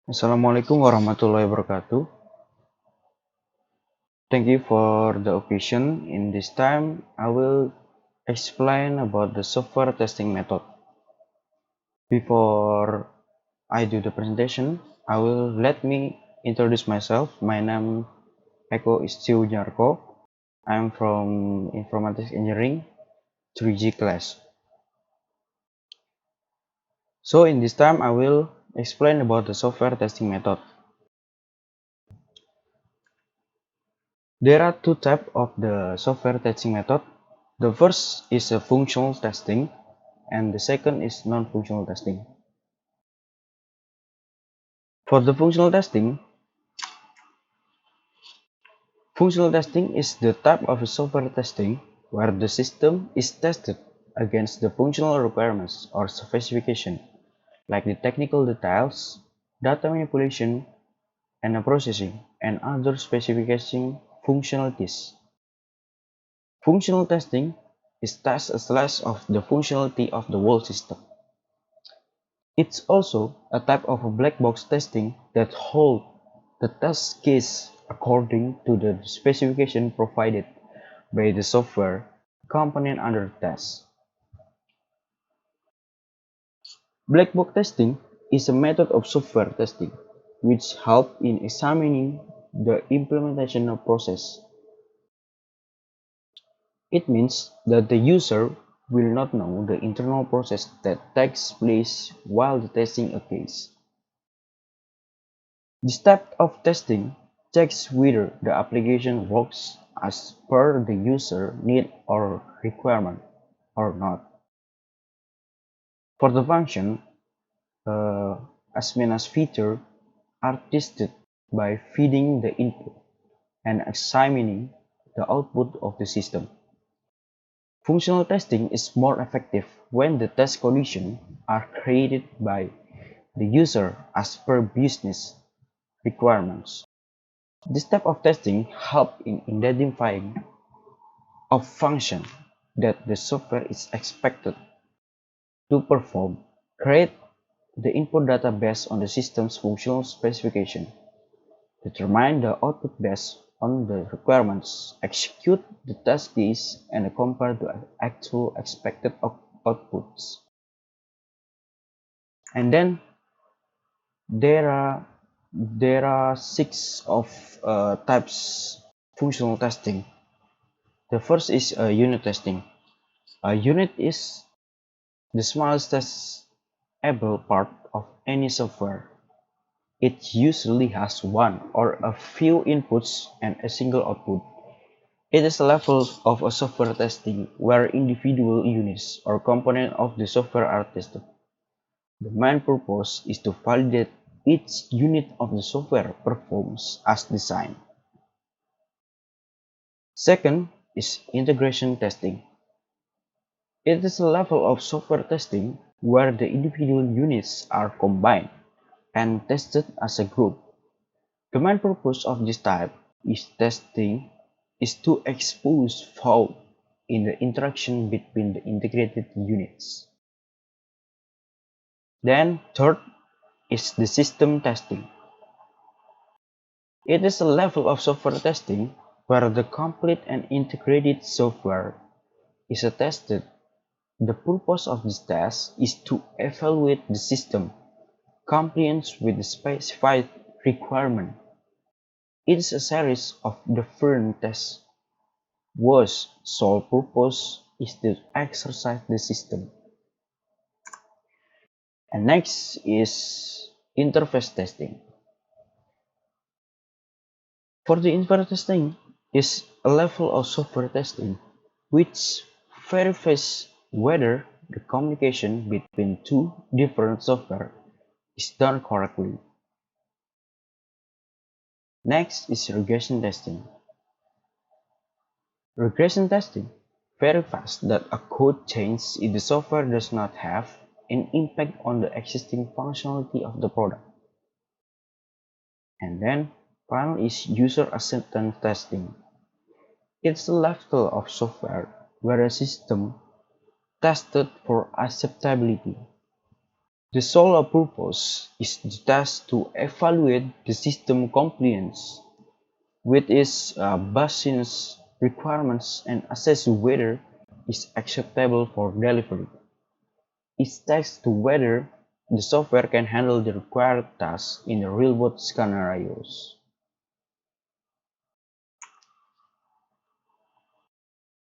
Assalamualaikum warahmatullahi wabarakatuh. Thank you for the occasion. In this time, I will explain about the software testing method. Before I do the presentation, let me introduce myself. My name Eko Istiujarko. I'm from Informatics Engineering 3G class. So in this time, I will explain about the software testing method. There are two types of the software testing method. The first is a functional testing and the second is non-functional testing. For the functional testing is the type of software testing where the system is tested against the functional requirements or specification, like the technical details, data manipulation, and processing, and other specification functionalities. Functional testing is test a slash of the functionality of the whole system. It's also a type of black box testing that holds the test case according to the specification provided by the software component under test. Black box testing is a method of software testing which helps in examining the implementation of process. It means that the user will not know the internal process that takes place while the testing occurs. This type of testing checks whether the application works as per the user need or requirement or not. For the function, as many as features are tested by feeding the input and examining the output of the system. Functional testing is more effective when the test conditions are created by the user as per business requirements. This type of testing helps in identifying a function that the software is expected to perform, create the input data based on the system's functional specification, determine the output based on the requirements, execute the test case, and compare the actual expected outputs. And then there are six of types functional testing. The first is unit testing. A unit is the smallest testable part of any software. It usually has one or a few inputs and a single output. It is a level of a software testing where individual units or components of the software are tested. The main purpose is to validate each unit of the software performs as designed. Second is integration testing. It is a level of software testing where the individual units are combined and tested as a group. The main purpose of this type is testing is to expose fault in the interaction between the integrated units. Then third is the system testing. It is a level of software testing where the complete and integrated software is tested. The purpose of this test is to evaluate the system compliance with the specified requirement. It is a series of different tests whose sole purpose is to exercise the system. And next is interface testing. For the interface testing is a level of software testing which verifies whether the communication between two different software is done correctly. Next is regression testing. Regression testing verifies that a code change in the software does not have an impact on the existing functionality of the product. And then final is user acceptance testing. It's a level of software where a system tested for acceptability. The sole purpose is the test to evaluate the system compliance with its business requirements and assess whether it's acceptable for delivery. It tests to whether the software can handle the required tasks in the real-world scenarios.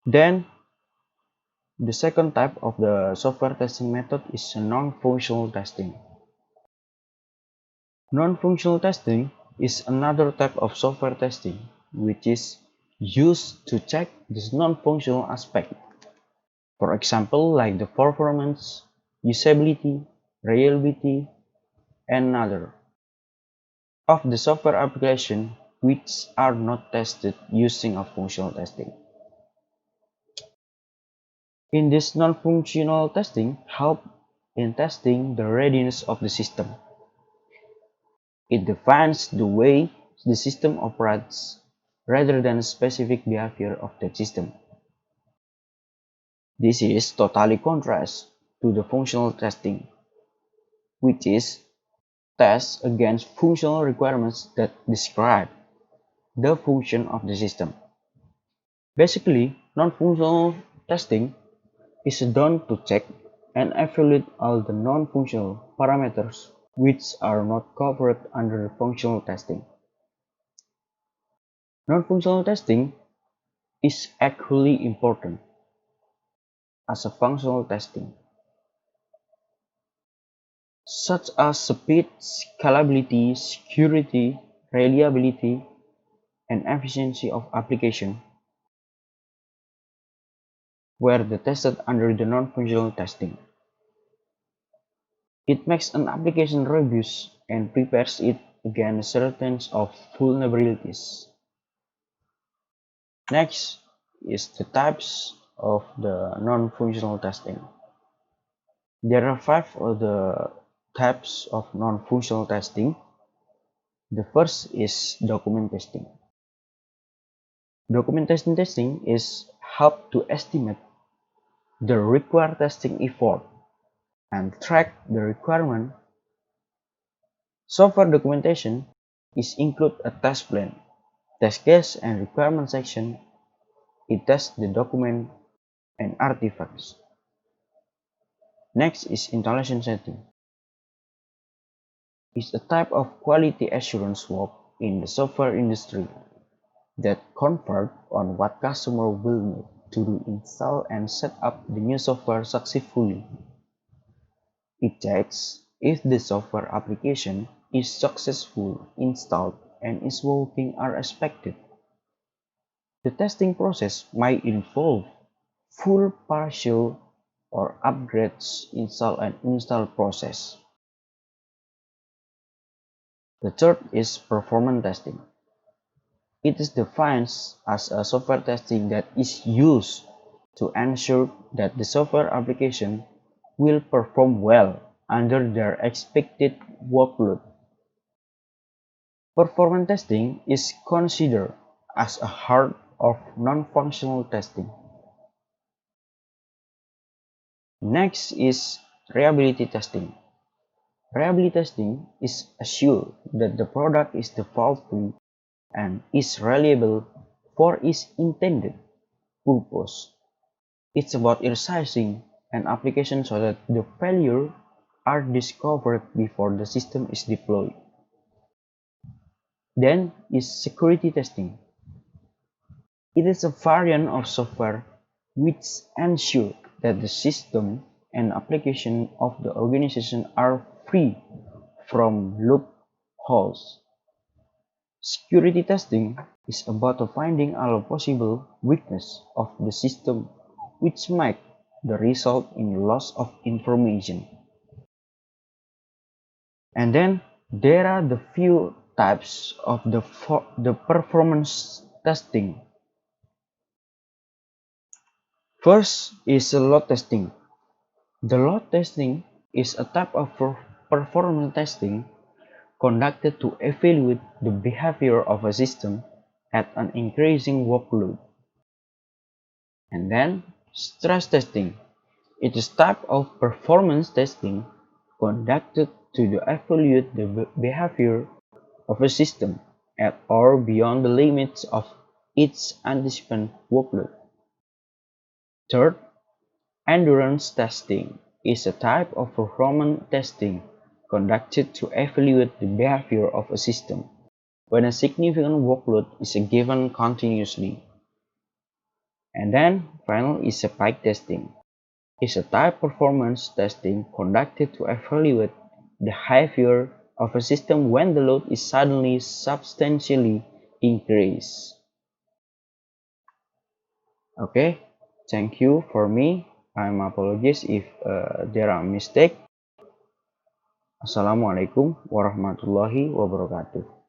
Then, the second type of the software testing method is non-functional testing. Non-functional testing is another type of software testing which is used to check this non-functional aspect. For example, like the performance, usability, reliability, and other of the software application which are not tested using a functional testing. In this non-functional testing help in testing the readiness of the system. It defines the way the system operates rather than specific behavior of the system. This is totally contrast to the functional testing, which is tests against functional requirements that describe the function of the system. Basically, non-functional testing is done to check and evaluate all the non-functional parameters which are not covered under functional testing. Non-functional testing is equally important as a functional testing, such as speed, scalability, security, reliability, and efficiency of application were tested under the non-functional testing. It makes an application robust and prepares it against certain of vulnerabilities. Next is the types of the non-functional testing. There are 5 of the types of non-functional testing. The first is document testing. Documentation testing is help to estimate the required testing effort and track the requirement. Software documentation is include a test plan, test case and requirement section. It tests the document and artifacts. Next is installation testing. It's a type of quality assurance work in the software industry that convert on what customer will need to install and set up the new software successfully. It checks if the software application is successful installed and is working as expected. The testing process might involve full, partial, or upgrades install and install process. The third is performance testing. It is defined as a software testing that is used to ensure that the software application will perform well under their expected workload. Performance testing is considered as a heart of non-functional testing. Next is reliability testing. Reliability testing is assured that the product is fault-free and is reliable for its intended purpose. It's about resizing an application so that the failures are discovered before the system is deployed. Then is security testing. It is a variant of software which ensures that the system and application of the organization are free from loopholes. Security testing is about finding all possible weaknesses of the system which might result in loss of information. And then there are the few types of the performance testing. First is load testing. The load testing is a type of performance testing conducted to evaluate the behavior of a system at an increasing workload. And then stress testing. It is type of performance testing conducted to evaluate the behavior of a system at or beyond the limits of its anticipated workload. Third, endurance testing is a type of performance testing conducted to evaluate the behavior of a system when a significant workload is given continuously. And then, final is a peak testing. Is a type performance testing conducted to evaluate the behavior of a system when the load is suddenly substantially increased. Okay, thank you for me. I'm apologies if there are mistakes. Assalamualaikum warahmatullahi wabarakatuh.